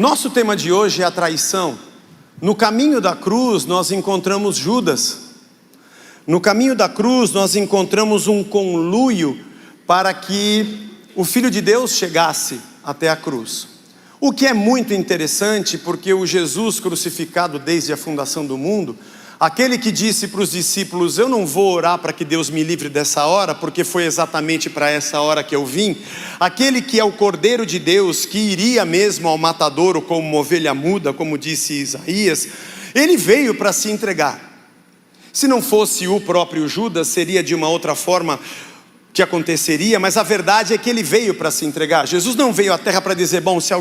Nosso tema de hoje é a traição. No caminho da cruz nós encontramos Judas. No caminho da cruz nós encontramos um conluio para que o Filho de Deus chegasse até a cruz. O que é muito interessante, porque o Jesus crucificado desde a fundação do mundo, aquele que disse para os discípulos: eu não vou orar para que Deus me livre dessa hora, porque foi exatamente para essa hora que eu vim. Aquele que é o Cordeiro de Deus, que iria mesmo ao matadouro como uma ovelha muda, como disse Isaías, ele veio para se entregar. Se não fosse o próprio Judas, seria de uma outra forma que aconteceria, mas a verdade é que ele veio para se entregar. Jesus não veio à terra para dizer: bom, se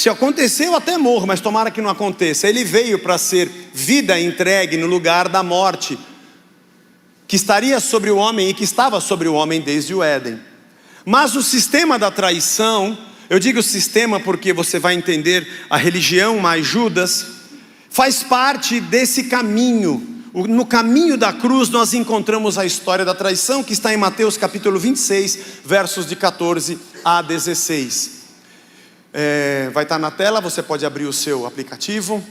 acontecer eu até morro, mas tomara que não aconteça. Ele veio para ser vida entregue no lugar da morte, que estaria sobre o homem e que estava sobre o homem desde o Éden. Mas o sistema da traição, eu digo sistema porque você vai entender, a religião mais Judas, faz parte desse caminho. No caminho da cruz nós encontramos a história da traição, que está em Mateus capítulo 26, versos de 14 a 16. Vai estar na tela, você pode abrir o seu aplicativo,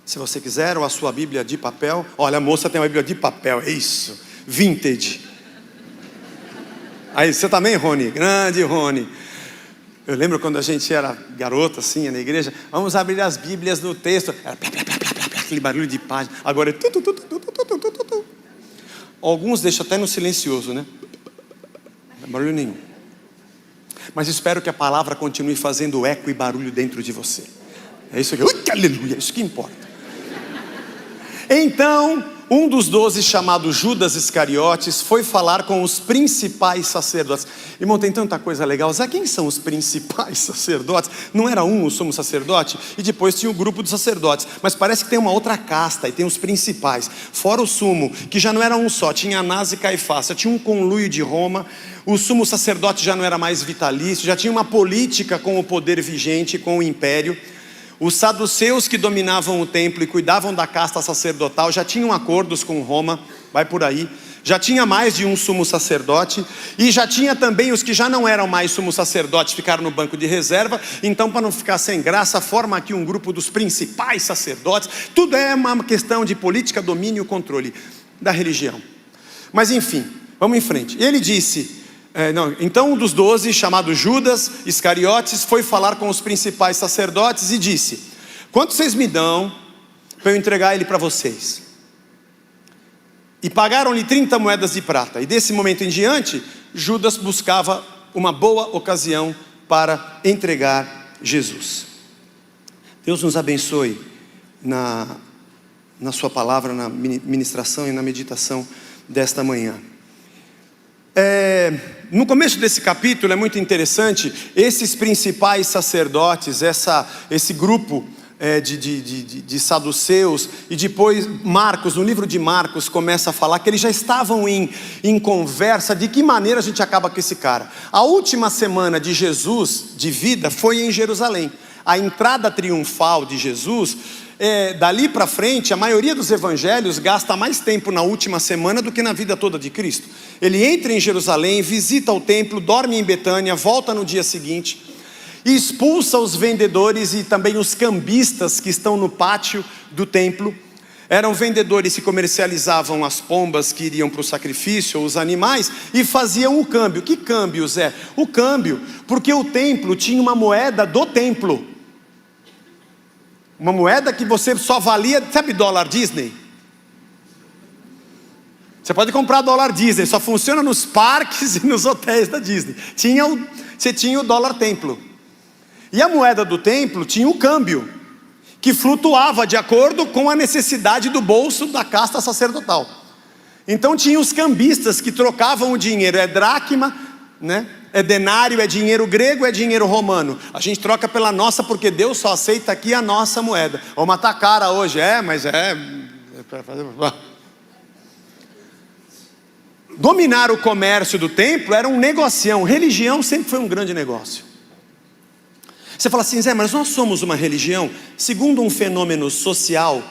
se você quiser, ou a sua Bíblia de papel. Olha, a moça tem uma Bíblia de papel, é isso, vintage. Aí, você também, Rony? Grande Rony. Eu lembro quando a gente era garota, assim, na igreja, vamos abrir as Bíblias no texto, era aquele barulho de página. Agora é alguns deixam até no silencioso, né? Não é barulho nenhum. Mas espero que a palavra continue fazendo eco e barulho dentro de você. É isso que, aleluia, é isso que importa. Então, um dos 12, chamado Judas Iscariotes, foi falar com os principais sacerdotes. Irmão, tem tanta coisa legal. Sabe quem são os principais sacerdotes? Não era o sumo sacerdote? E depois tinha o grupo dos sacerdotes. Mas parece que tem uma outra casta, e tem os principais. Fora o sumo, que já não era um só, tinha Anás e Caifás. Já tinha um conluio de Roma. O sumo sacerdote já não era mais vitalício. Já tinha uma política com o poder vigente, com o império. Os saduceus, que dominavam o templo e cuidavam da casta sacerdotal, já tinham acordos com Roma, vai por aí. Já tinha mais de um sumo sacerdote, e já tinha também os que já não eram mais sumo sacerdotes, ficaram no banco de reserva. Então, para não ficar sem graça, forma aqui um grupo dos principais sacerdotes. Tudo é uma questão de política, domínio e controle da religião. Mas enfim, vamos em frente. Ele disse... Então um dos 12, chamado Judas Iscariotes, foi falar com os principais sacerdotes e disse: quanto vocês me dão para eu entregar ele para vocês? E pagaram-lhe 30 moedas de prata. E desse momento em diante, Judas buscava uma boa ocasião para entregar Jesus. Deus nos abençoe na sua palavra, na ministração e na meditação desta manhã. No começo desse capítulo é muito interessante, esses principais sacerdotes, esse grupo de saduceus, e depois Marcos, no livro de Marcos, começa a falar que eles já estavam em conversa de que maneira a gente acaba com esse cara. A última semana de Jesus, de vida, foi em Jerusalém. A entrada triunfal de Jesus, dali para frente, a maioria dos evangelhos gasta mais tempo na última semana do que na vida toda de Cristo. Ele entra em Jerusalém, visita o templo, dorme em Betânia, volta no dia seguinte, e expulsa os vendedores e também os cambistas que estão no pátio do templo. Eram vendedores que comercializavam as pombas que iriam para o sacrifício, ou os animais, e faziam o câmbio. Que câmbios é? O câmbio, porque o templo tinha uma moeda do templo. Uma moeda que você só valia, sabe, dólar Disney? Você pode comprar dólar Disney, só funciona nos parques e nos hotéis da Disney. Você tinha o dólar templo. E a moeda do templo tinha o câmbio, que flutuava de acordo com a necessidade do bolso da casta sacerdotal. Então tinha os cambistas que trocavam o dinheiro, é dracma, né? É denário, é dinheiro grego, é dinheiro romano. A gente troca pela nossa porque Deus só aceita aqui a nossa moeda. Vamos matar cara hoje, Dominar o comércio do templo era um negocião. Religião sempre foi um grande negócio. Você fala assim: Zé, mas nós somos uma religião? Segundo um fenômeno social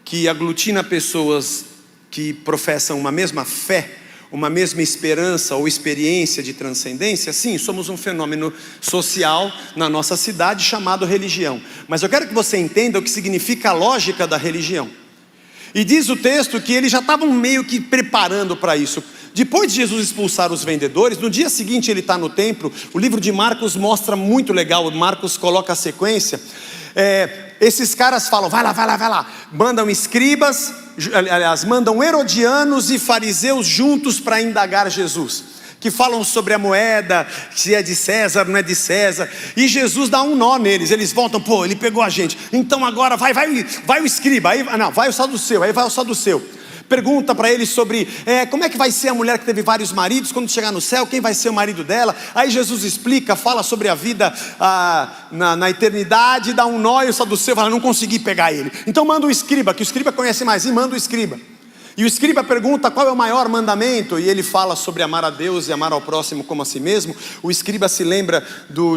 que aglutina pessoas que professam uma mesma fé, uma mesma esperança ou experiência de transcendência? Sim, somos um fenômeno social na nossa cidade chamado religião. Mas eu quero que você entenda o que significa a lógica da religião. E diz o texto que eles já estavam meio que preparando para isso. Depois de Jesus expulsar os vendedores, no dia seguinte ele está no templo. O livro de Marcos mostra muito legal, Marcos coloca a sequência. Esses caras falam, vai lá. Mandam escribas, aliás, mandam herodianos e fariseus juntos para indagar Jesus, que falam sobre a moeda, se é de César, não é de César. E Jesus dá um nó neles, eles voltam, pô, ele pegou a gente. Então agora vai o escriba, aí, não, vai o saduceu, aí vai o saduceu. Pergunta para eles sobre como é que vai ser a mulher que teve vários maridos, quando chegar no céu, quem vai ser o marido dela. Aí Jesus explica, fala sobre a vida na eternidade, dá um nó e o saduceu fala, não consegui pegar ele. Então manda o escriba, que o escriba conhece mais, e manda o escriba. E o escriba pergunta qual é o maior mandamento, e ele fala sobre amar a Deus e amar ao próximo como a si mesmo. O escriba se lembra do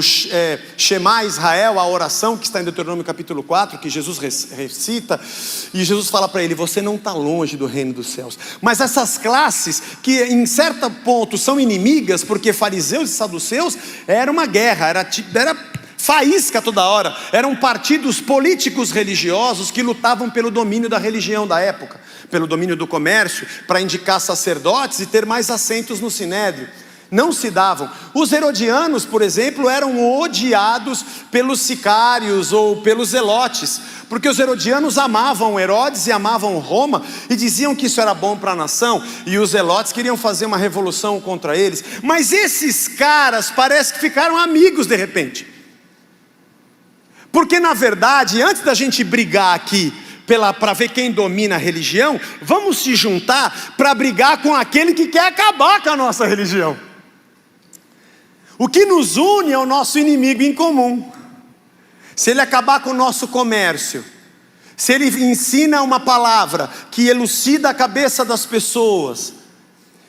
Shema Israel, a oração que está em Deuteronômio capítulo 4, que Jesus recita, e Jesus fala para ele, você não está longe do reino dos céus. Mas essas classes, que em certo ponto são inimigas, porque fariseus e saduceus, era uma guerra, era faísca toda hora, eram partidos políticos religiosos que lutavam pelo domínio da religião da época, pelo domínio do comércio, para indicar sacerdotes e ter mais assentos no sinédrio. Não se davam. Os herodianos, por exemplo, eram odiados pelos sicários ou pelos zelotes, porque os herodianos amavam Herodes e amavam Roma, e diziam que isso era bom para a nação, e os zelotes queriam fazer uma revolução contra eles. Mas esses caras parece que ficaram amigos de repente. Porque na verdade, antes da gente brigar aqui para ver quem domina a religião, vamos se juntar para brigar com aquele que quer acabar com a nossa religião. O que nos une é o nosso inimigo em comum. Se ele acabar com o nosso comércio, se ele ensina uma palavra que elucida a cabeça das pessoas,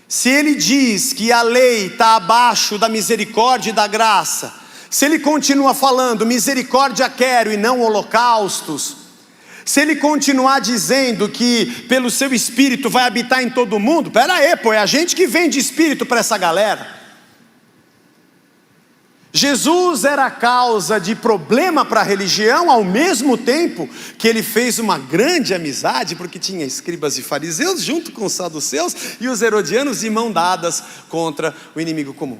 se ele diz que a lei está abaixo da misericórdia e da graça, se ele continua falando misericórdia quero e não holocaustos, se ele continuar dizendo que pelo seu espírito vai habitar em todo mundo, pera aí, pô, é a gente que vende espírito para essa galera. Jesus era a causa de problema para a religião, ao mesmo tempo que ele fez uma grande amizade, porque tinha escribas e fariseus junto com os saduceus e os herodianos de mão dadas contra o inimigo comum.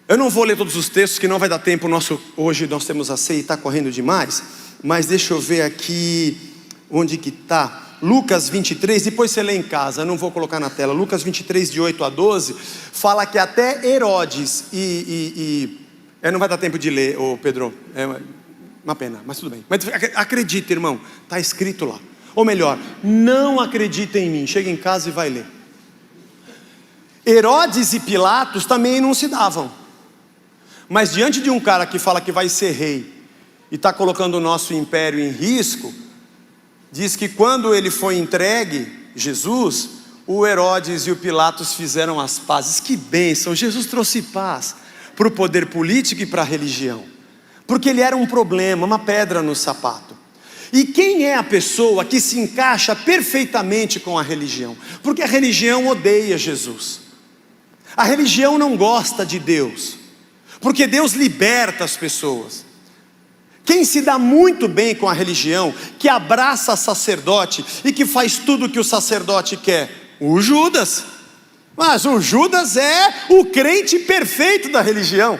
Eu não vou ler todos os textos, que não vai dar tempo, hoje nós temos a ceia e está correndo demais, mas deixa eu ver aqui, onde que está? Lucas 23, depois você lê em casa, eu não vou colocar na tela. Lucas 23, de 8 a 12, fala que até Herodes não vai dar tempo de ler, Pedro, é uma pena, mas tudo bem. Mas acredita, irmão, está escrito lá. Ou melhor, não acredita em mim, chega em casa e vai ler. Herodes e Pilatos também não se davam. Mas diante de um cara que fala que vai ser rei e está colocando o nosso império em risco, diz que quando ele foi entregue, Jesus, o Herodes e o Pilatos fizeram as pazes. Que bênção, Jesus trouxe paz para o poder político e para a religião, porque ele era um problema, uma pedra no sapato. E quem é a pessoa que se encaixa perfeitamente com a religião? Porque a religião odeia Jesus, a religião não gosta de Deus, porque Deus liberta as pessoas. Quem se dá muito bem com a religião, que abraça sacerdote e que faz tudo o que o sacerdote quer? O Judas. Mas o Judas é o crente perfeito da religião.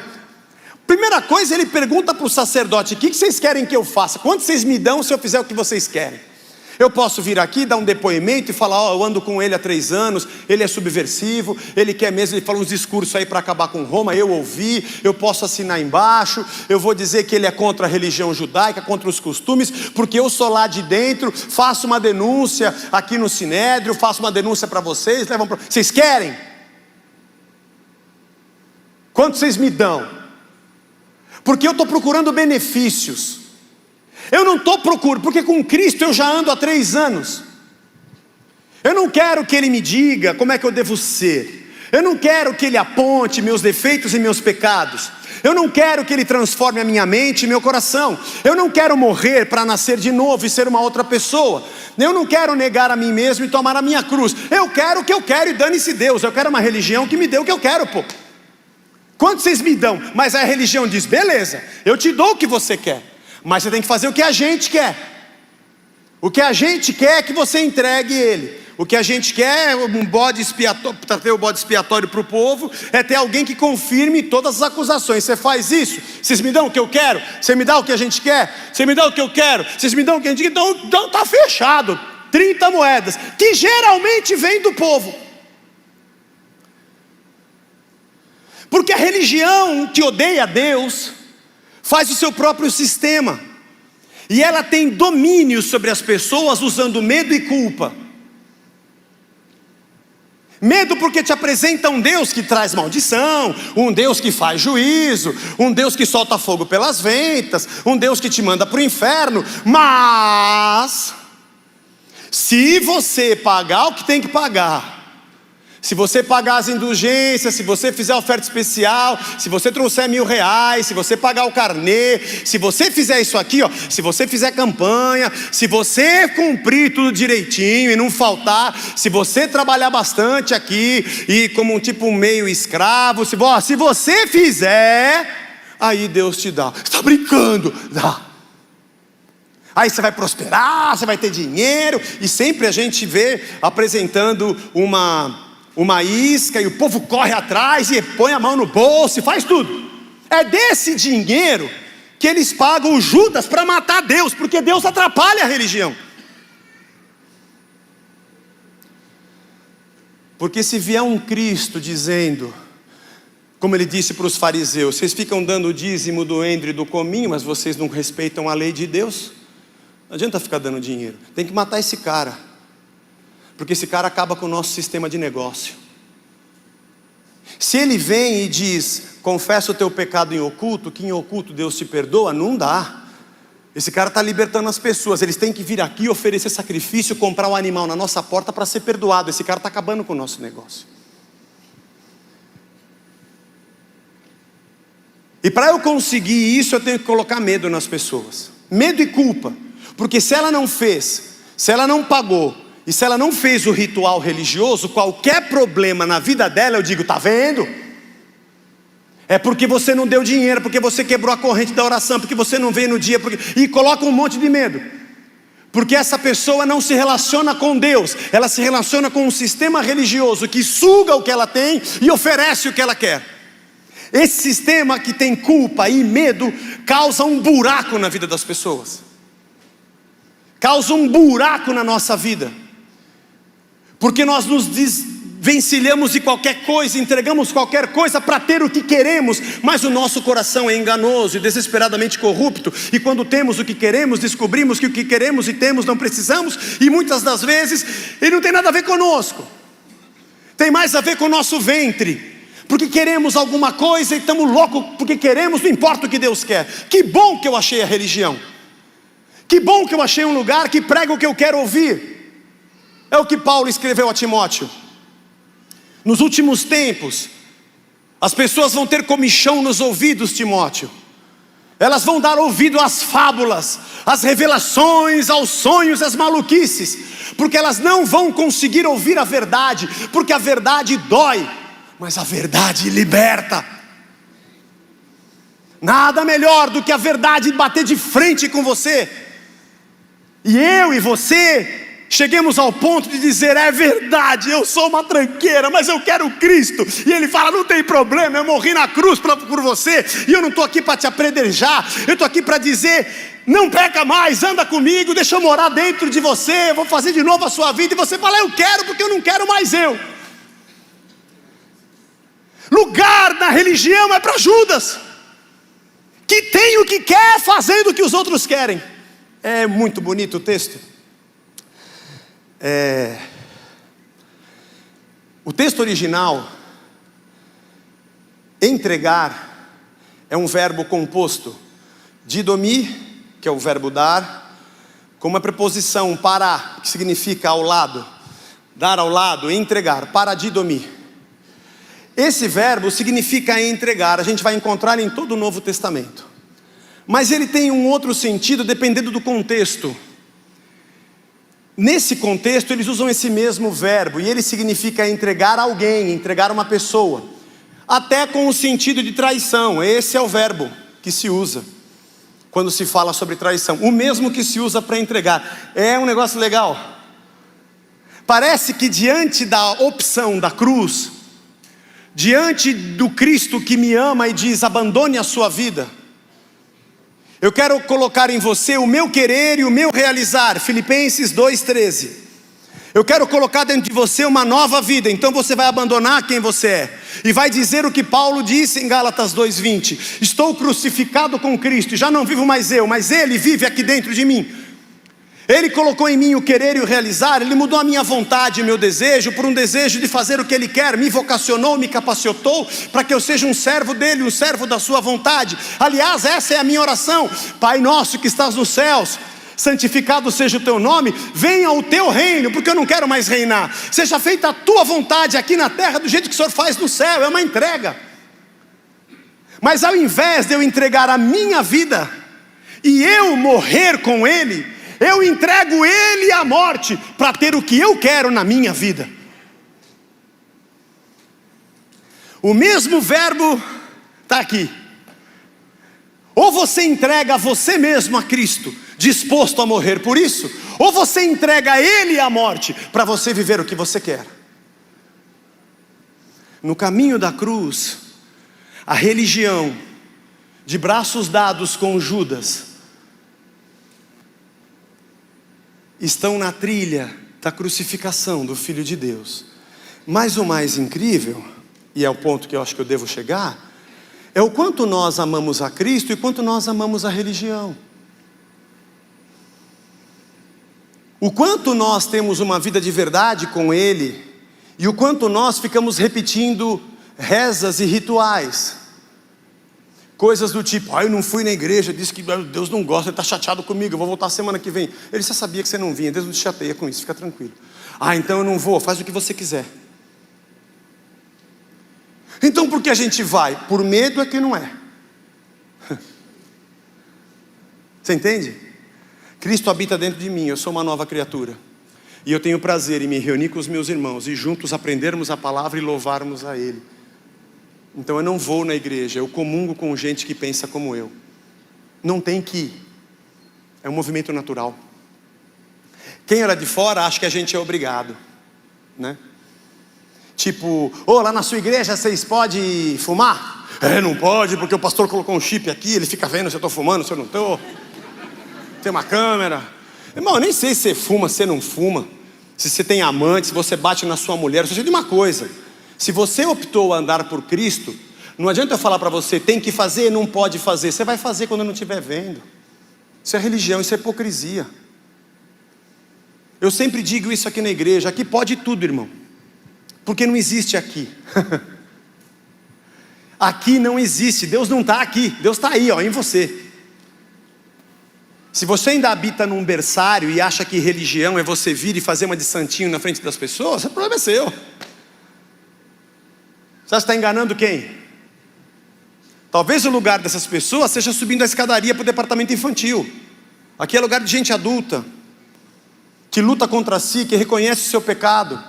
Primeira coisa, ele pergunta para o sacerdote: o que vocês querem que eu faça? Quanto vocês me dão se eu fizer o que vocês querem? Eu posso vir aqui, dar um depoimento e falar, eu ando com ele há 3 anos, ele é subversivo, ele quer mesmo, ele fala uns discursos aí para acabar com Roma, eu ouvi, eu posso assinar embaixo, eu vou dizer que ele é contra a religião judaica, contra os costumes, porque eu sou lá de dentro, faço uma denúncia aqui no Sinédrio, faço uma denúncia para vocês, vocês querem? Quanto vocês me dão? Porque eu estou procurando benefícios. Eu não estou procurando, porque com Cristo eu já ando há 3 anos. Eu não quero que Ele me diga como é que eu devo ser. Eu não quero que Ele aponte meus defeitos e meus pecados. Eu não quero que Ele transforme a minha mente e meu coração. Eu não quero morrer para nascer de novo e ser uma outra pessoa. Eu não quero negar a mim mesmo e tomar a minha cruz. Eu quero o que eu quero e dane-se Deus. Eu quero uma religião que me dê o que eu quero, pô. Quanto vocês me dão? Mas a religião diz, beleza, eu te dou o que você quer, mas você tem que fazer o que a gente quer. O que a gente quer é que você entregue Ele. O que a gente quer é um bode expiatório, para ter o bode expiatório para o povo, é ter alguém que confirme todas as acusações. Você faz isso, vocês me dão o que eu quero, você me dá o que a gente quer, você me dá o que eu quero, vocês me dão o que a gente quer, então está fechado. 30 moedas, que geralmente vem do povo. Porque a religião que odeia Deus faz o seu próprio sistema, e ela tem domínio sobre as pessoas usando medo e culpa. Medo porque te apresenta um Deus que traz maldição, um Deus que faz juízo, um Deus que solta fogo pelas ventas, um Deus que te manda para o inferno. Mas se você pagar o que tem que pagar, se você pagar as indulgências, se você fizer oferta especial, se você trouxer R$1.000, se você pagar o carnê, se você fizer isso aqui, ó, se você fizer campanha, se você cumprir tudo direitinho e não faltar, se você trabalhar bastante aqui e como um meio escravo, se você fizer, aí Deus te dá. Você está brincando? Dá. Aí você vai prosperar, você vai ter dinheiro, e sempre a gente vê apresentando uma isca, e o povo corre atrás e põe a mão no bolso e faz tudo. É desse dinheiro que eles pagam o Judas para matar Deus, porque Deus atrapalha a religião. Porque se vier um Cristo dizendo, como ele disse para os fariseus, vocês ficam dando o dízimo do endro e do cominho, mas vocês não respeitam a lei de Deus, não adianta ficar dando dinheiro, tem que matar esse cara, porque esse cara acaba com o nosso sistema de negócio. Se ele vem e diz, confessa o teu pecado em oculto, que em oculto Deus te perdoa, não dá. Esse cara está libertando as pessoas, eles têm que vir aqui, oferecer sacrifício, comprar um animal na nossa porta para ser perdoado. Esse cara está acabando com o nosso negócio. E para eu conseguir isso, eu tenho que colocar medo nas pessoas. Medo e culpa. Porque se ela não fez, se ela não pagou, e se ela não fez o ritual religioso, qualquer problema na vida dela, eu digo, tá vendo? É porque você não deu dinheiro, porque você quebrou a corrente da oração, porque você não veio no dia, e coloca um monte de medo. Porque essa pessoa não se relaciona com Deus, ela se relaciona com um sistema religioso que suga o que ela tem e oferece o que ela quer. Esse sistema que tem culpa e medo causa um buraco na vida das pessoas. Causa um buraco na nossa vida. Porque nós nos desvencilhamos de qualquer coisa, entregamos qualquer coisa para ter o que queremos, mas o nosso coração é enganoso e desesperadamente corrupto, e quando temos o que queremos, descobrimos que o que queremos e temos não precisamos, e muitas das vezes ele não tem nada a ver conosco, tem mais a ver com o nosso ventre, porque queremos alguma coisa e estamos loucos porque queremos, não importa o que Deus quer. Que bom que eu achei a religião, que bom que eu achei um lugar que prega o que eu quero ouvir. É o que Paulo escreveu a Timóteo. Nos últimos tempos, as pessoas vão ter comichão nos ouvidos, Timóteo. Elas vão dar ouvido às fábulas, às revelações, aos sonhos, às maluquices, porque elas não vão conseguir ouvir a verdade, porque a verdade dói, mas a verdade liberta. Nada melhor do que a verdade bater de frente com você, e eu e você cheguemos ao ponto de dizer, é verdade, eu sou uma tranqueira, mas eu quero Cristo. E ele fala, não tem problema, eu morri na cruz por você, e eu não estou aqui para te apredrejar, eu estou aqui para dizer, não peca mais, anda comigo, deixa eu morar dentro de você, eu vou fazer de novo a sua vida. E você fala, eu quero porque eu não quero mais eu. Lugar na religião é para Judas, que tem o que quer fazendo o que os outros querem. É muito bonito o texto. O texto original, entregar, é um verbo composto didomi, que é o verbo dar, com uma preposição para, que significa ao lado, dar ao lado, entregar, paradidomi. Esse verbo significa entregar, a gente vai encontrar em todo o Novo Testamento. Mas ele tem um outro sentido dependendo do contexto. Nesse contexto eles usam esse mesmo verbo, e ele significa entregar alguém, entregar uma pessoa. Até com o sentido de traição, esse é o verbo que se usa quando se fala sobre traição. O mesmo que se usa para entregar. É um negócio legal. Parece que diante da opção da cruz, diante do Cristo que me ama e diz, abandone a sua vida, eu quero colocar em você o meu querer e o meu realizar, Filipenses 2,13. Eu quero colocar dentro de você uma nova vida, então você vai abandonar quem você é, e vai dizer o que Paulo disse em Gálatas 2,20, estou crucificado com Cristo, já não vivo mais eu, mas Ele vive aqui dentro de mim. Ele colocou em mim o querer e o realizar, Ele mudou a minha vontade e o meu desejo por um desejo de fazer o que Ele quer, me vocacionou, me capacitou para que eu seja um servo dEle, um servo da sua vontade. Aliás, essa é a minha oração: Pai nosso que estás nos céus, santificado seja o teu nome, venha o teu reino, porque eu não quero mais reinar, seja feita a tua vontade aqui na terra do jeito que o Senhor faz no céu. É uma entrega. Mas ao invés de eu entregar a minha vida e eu morrer com Ele, eu entrego Ele à morte para ter o que eu quero na minha vida. O mesmo verbo está aqui. Ou você entrega você mesmo a Cristo, disposto a morrer por isso, ou você entrega Ele à morte para você viver o que você quer. No caminho da cruz, a religião, de braços dados com Judas, estão na trilha da crucificação do Filho de Deus. Mas o mais incrível, e é o ponto que eu acho que eu devo chegar, é o quanto nós amamos a Cristo e quanto nós amamos a religião. O quanto nós temos uma vida de verdade com Ele, e o quanto nós ficamos repetindo rezas e rituais. Coisas do tipo, eu não fui na igreja, disse que Deus não gosta, Ele está chateado comigo, eu vou voltar semana que vem. Ele já sabia que você não vinha, Deus não te chateia com isso, fica tranquilo. Então eu não vou, faz o que você quiser. Então por que a gente vai? Por medo é que não é. Você entende? Cristo habita dentro de mim, eu sou uma nova criatura. E eu tenho prazer em me reunir com os meus irmãos e juntos aprendermos a palavra e louvarmos a Ele. Então eu não vou na igreja, eu comungo com gente que pensa como eu. Não tem que ir. É um movimento natural. Quem era de fora acha que a gente é obrigado, né? Tipo, lá na sua igreja vocês podem fumar? Não pode, porque o pastor colocou um chip aqui, ele fica vendo se eu estou fumando, se eu não estou. Tem uma câmera. Irmão, eu nem sei se você fuma, se você não fuma, se você tem amante, se você bate na sua mulher. Eu só sei de uma coisa: se você optou a andar por Cristo, não adianta eu falar para você, tem que fazer, não pode fazer. Você vai fazer quando não estiver vendo. Isso é religião, isso é hipocrisia. Eu sempre digo isso aqui na igreja: aqui pode tudo, irmão, porque não existe aqui. Aqui não existe, Deus não está aqui, Deus está aí, em você. Se você ainda habita num berçário e acha que religião é você vir e fazer uma de santinho na frente das pessoas, o problema é seu. Você está enganando quem? Talvez o lugar dessas pessoas seja subindo a escadaria para o departamento infantil. Aqui é lugar de gente adulta, que luta contra si, que reconhece o seu pecado,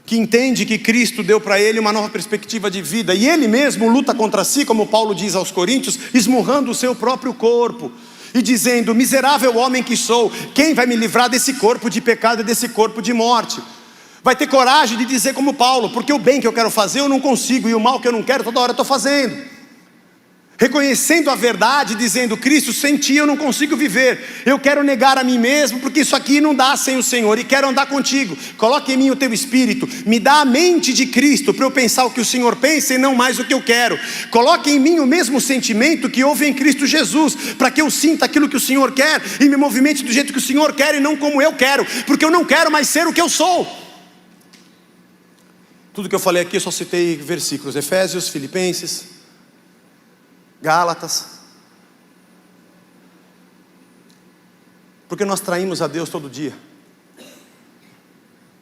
que entende que Cristo deu para ele uma nova perspectiva de vida, e ele mesmo luta contra si, como Paulo diz aos Coríntios, esmurrando o seu próprio corpo, e dizendo: miserável homem que sou, quem vai me livrar desse corpo de pecado e desse corpo de morte? Vai ter coragem de dizer como Paulo: porque o bem que eu quero fazer eu não consigo, e o mal que eu não quero toda hora eu estou fazendo. Reconhecendo a verdade, dizendo: Cristo, sem ti eu não consigo viver, eu quero negar a mim mesmo, porque isso aqui não dá sem o Senhor, e quero andar contigo. Coloque em mim o teu espírito, me dá a mente de Cristo, para eu pensar o que o Senhor pensa e não mais o que eu quero. Coloque em mim o mesmo sentimento que houve em Cristo Jesus, para que eu sinta aquilo que o Senhor quer, e me movimente do jeito que o Senhor quer, e não como eu quero, porque eu não quero mais ser o que eu sou. Tudo que eu falei aqui eu só citei versículos: Efésios, Filipenses, Gálatas. Porque nós traímos a Deus todo dia.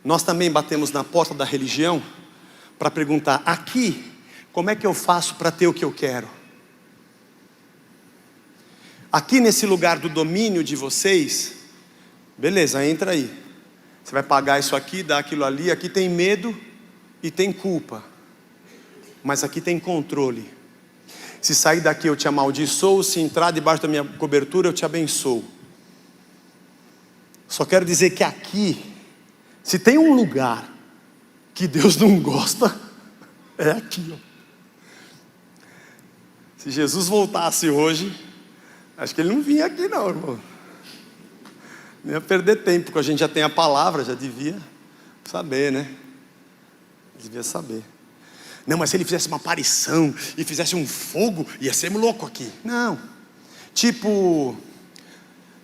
Nós também batemos na porta da religião para perguntar: aqui, como é que eu faço para ter o que eu quero? Aqui nesse lugar do domínio de vocês, beleza, entra aí. Você vai pagar isso aqui, dar aquilo ali. Aqui tem medo e tem culpa, mas aqui tem controle. Se sair daqui eu te amaldiçoo, se entrar debaixo da minha cobertura eu te abençoo. Só quero dizer que aqui, se tem um lugar que Deus não gosta, é aqui, ó. Se Jesus voltasse hoje, acho que ele não vinha aqui não, irmão. Não ia perder tempo, porque a gente já tem a palavra, já devia saber, né? Devia saber. Não, mas se ele fizesse uma aparição e fizesse um fogo, ia ser louco aqui. Não. Tipo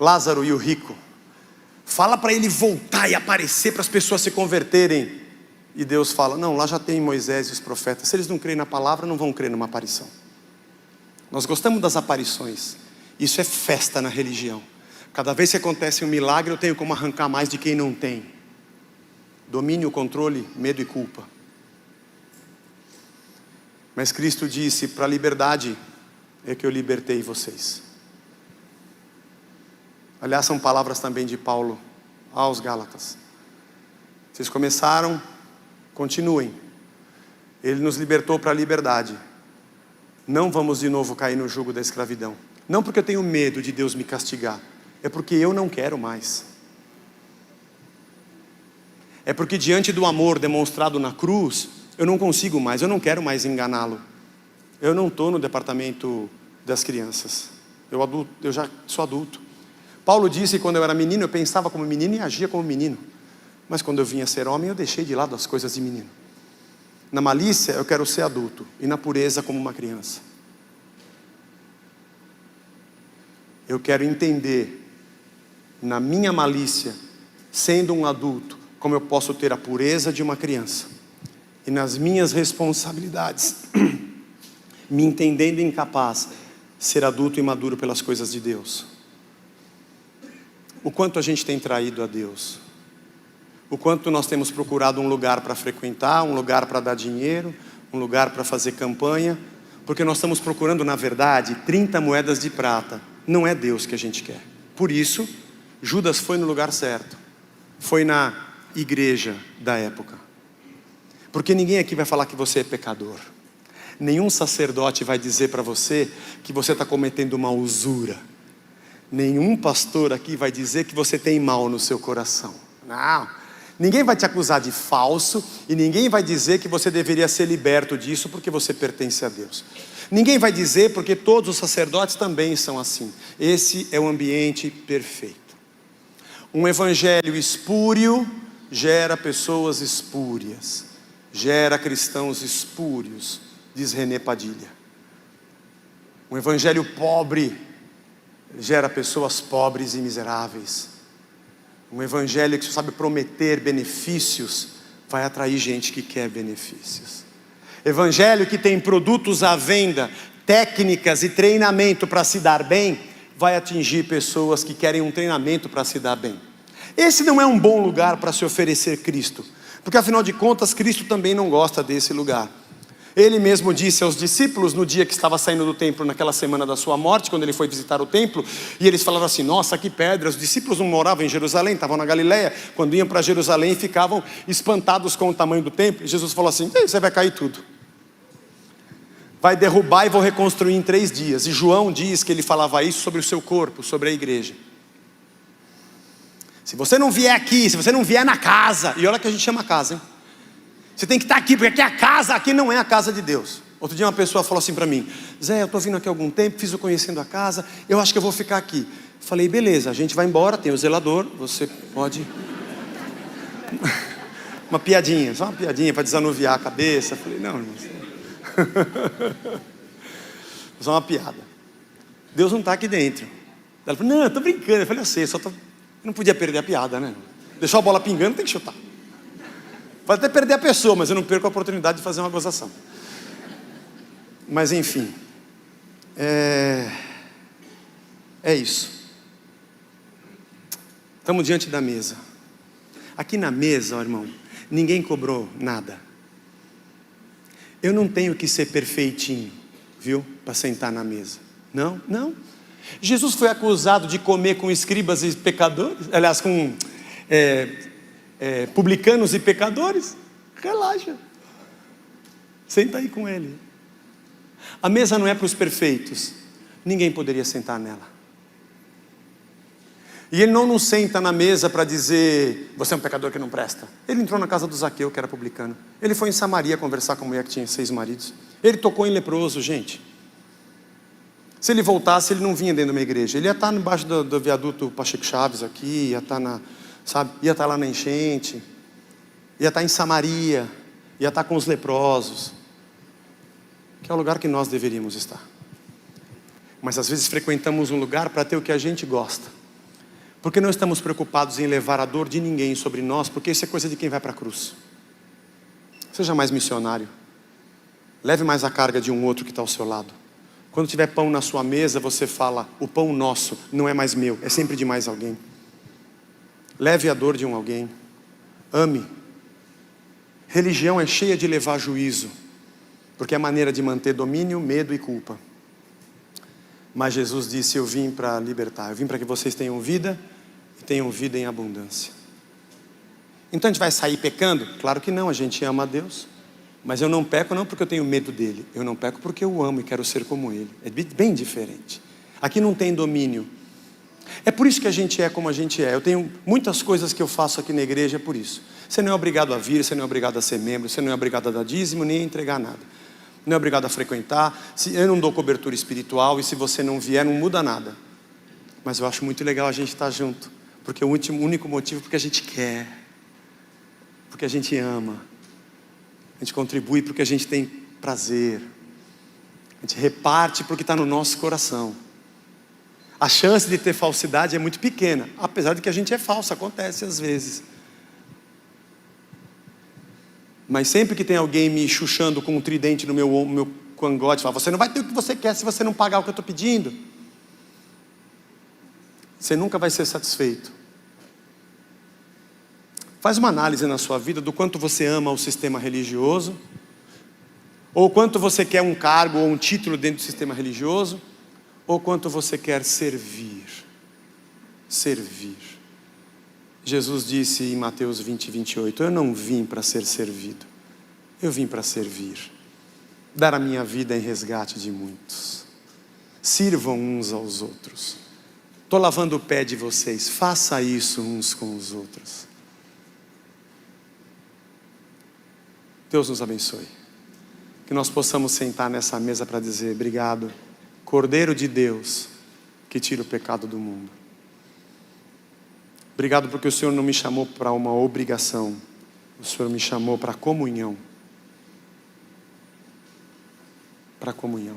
Lázaro e o rico. Fala para ele voltar e aparecer para as pessoas se converterem. E Deus fala: não, lá já tem Moisés e os profetas. Se eles não creem na palavra, não vão crer numa aparição. Nós gostamos das aparições. Isso é festa na religião. Cada vez que acontece um milagre, eu tenho como arrancar mais de quem não tem. Domínio, controle, medo e culpa. Mas Cristo disse: para a liberdade é que eu libertei vocês. Aliás, são palavras também de Paulo aos Gálatas. Vocês começaram, continuem. Ele nos libertou para a liberdade. Não vamos de novo cair no jugo da escravidão. Não porque eu tenho medo de Deus me castigar, é porque eu não quero mais. É porque diante do amor demonstrado na cruz, eu não consigo mais, eu não quero mais enganá-lo. Eu não estou no departamento das crianças. Eu já sou adulto. Paulo disse que quando eu era menino, eu pensava como menino e agia como menino. Mas quando eu vinha ser homem, eu deixei de lado as coisas de menino. Na malícia, eu quero ser adulto. E na pureza, como uma criança. Eu quero entender, na minha malícia, sendo um adulto, como eu posso ter a pureza de uma criança. E nas minhas responsabilidades, me entendendo incapaz, ser adulto e maduro pelas coisas de Deus. O quanto a gente tem traído a Deus. O quanto nós temos procurado um lugar para frequentar, um lugar para dar dinheiro, um lugar para fazer campanha, porque nós estamos procurando, na verdade, 30 moedas de prata. Não é Deus que a gente quer. Por isso, Judas foi no lugar certo. Foi na igreja da época. Porque ninguém aqui vai falar que você é pecador. Nenhum sacerdote vai dizer para você que você está cometendo uma usura. Nenhum pastor aqui vai dizer que você tem mal no seu coração. Não. Ninguém vai te acusar de falso e ninguém vai dizer que você deveria ser liberto disso porque você pertence a Deus. Ninguém vai dizer, porque todos os sacerdotes também são assim. Esse é o ambiente perfeito. Um evangelho espúrio gera pessoas espúrias, gera cristãos espúrios, diz René Padilha. Um evangelho pobre gera pessoas pobres e miseráveis. Um evangelho que só sabe prometer benefícios vai atrair gente que quer benefícios. Evangelho que tem produtos à venda, técnicas e treinamento para se dar bem, vai atingir pessoas que querem um treinamento para se dar bem. Esse não é um bom lugar para se oferecer Cristo, porque afinal de contas Cristo também não gosta desse lugar. Ele mesmo disse aos discípulos no dia que estava saindo do templo, naquela semana da sua morte, quando ele foi visitar o templo, e eles falaram assim: nossa, que pedras. Os discípulos não moravam em Jerusalém, estavam na Galileia. Quando iam para Jerusalém, ficavam espantados com o tamanho do templo. E Jesus falou assim: você vai cair tudo, vai derrubar e vou reconstruir em 3 dias. E João diz que ele falava isso sobre o seu corpo, sobre a igreja. Se você não vier aqui, se você não vier na casa, e olha que a gente chama casa, hein? Você tem que estar aqui, porque aqui é a casa, aqui não é a casa de Deus. Outro dia uma pessoa falou assim para mim: Zé, eu estou vindo aqui há algum tempo, fiz o Conhecendo a Casa, eu acho que eu vou ficar aqui. Falei: beleza, a gente vai embora, tem o zelador, você pode... Uma piadinha, só uma piadinha para desanuviar a cabeça. Falei: não, irmão, só uma piada. Deus não está aqui dentro. Ela falou: não, eu estou brincando. Eu falei: eu sei, não podia perder a piada, né? Deixou a bola pingando, tem que chutar. Pode até perder a pessoa, mas eu não perco a oportunidade de fazer uma gozação. Mas enfim, é isso. Estamos diante da mesa. Aqui na mesa, ó, irmão, ninguém cobrou nada. Eu não tenho que ser perfeitinho, viu? Para sentar na mesa. Não, não. Jesus foi acusado de comer com escribas e pecadores, aliás, com publicanos e pecadores. Relaxa. Senta aí com ele. A mesa não é para os perfeitos. Ninguém poderia sentar nela. E ele não nos senta na mesa para dizer: você é um pecador que não presta. Ele entrou na casa do Zaqueu, que era publicano. Ele foi em Samaria conversar com a mulher que tinha 6 maridos. Ele tocou em leproso, gente. Se ele voltasse, ele não vinha dentro de uma igreja. Ele ia estar embaixo do viaduto Pacheco Chaves aqui, ia estar ia estar lá na enchente, ia estar em Samaria, ia estar com os leprosos, que é o lugar que nós deveríamos estar. Mas às vezes frequentamos um lugar para ter o que a gente gosta, porque não estamos preocupados em levar a dor de ninguém sobre nós, porque isso é coisa de quem vai para a cruz. Seja mais missionário. Leve mais a carga de um outro que está ao seu lado. Quando tiver pão na sua mesa, você fala: o pão nosso não é mais meu, é sempre de mais alguém. Leve a dor de um alguém. Ame. Religião é cheia de levar juízo, porque é maneira de manter domínio, medo e culpa. Mas Jesus disse: eu vim para libertar, eu vim para que vocês tenham vida e tenham vida em abundância. Então a gente vai sair pecando? Claro que não, a gente ama a Deus. Mas eu não peco não porque eu tenho medo dele, eu não peco porque eu amo e quero ser como ele. É bem diferente. Aqui não tem domínio. É por isso que a gente é como a gente é. Eu tenho muitas coisas que eu faço aqui na igreja, é por isso. Você não é obrigado a vir, você não é obrigado a ser membro, você não é obrigado a dar dízimo, nem a entregar nada. Não é obrigado a frequentar. Eu não dou cobertura espiritual, e se você não vier, não muda nada. Mas eu acho muito legal a gente estar junto, porque o único motivo é porque a gente quer, porque a gente ama. A gente contribui porque a gente tem prazer. A gente reparte porque está no nosso coração. A chance de ter falsidade é muito pequena, apesar de que a gente é falso, acontece às vezes. Mas sempre que tem alguém me chuchando com um tridente no meu cangote, fala: você não vai ter o que você quer se você não pagar o que eu estou pedindo. Você nunca vai ser satisfeito. Faz uma análise na sua vida do quanto você ama o sistema religioso, ou quanto você quer um cargo ou um título dentro do sistema religioso, ou quanto você quer servir. Servir. Jesus disse em Mateus 20, 28, eu não vim para ser servido, eu vim para servir, dar a minha vida em resgate de muitos. Sirvam uns aos outros. Estou lavando o pé de vocês, faça isso uns com os outros. Deus nos abençoe. Que nós possamos sentar nessa mesa para dizer: obrigado, Cordeiro de Deus, que tira o pecado do mundo. Obrigado porque o Senhor não me chamou para uma obrigação, o Senhor me chamou para comunhão. Para comunhão.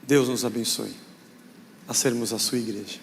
Deus nos abençoe a sermos a sua igreja.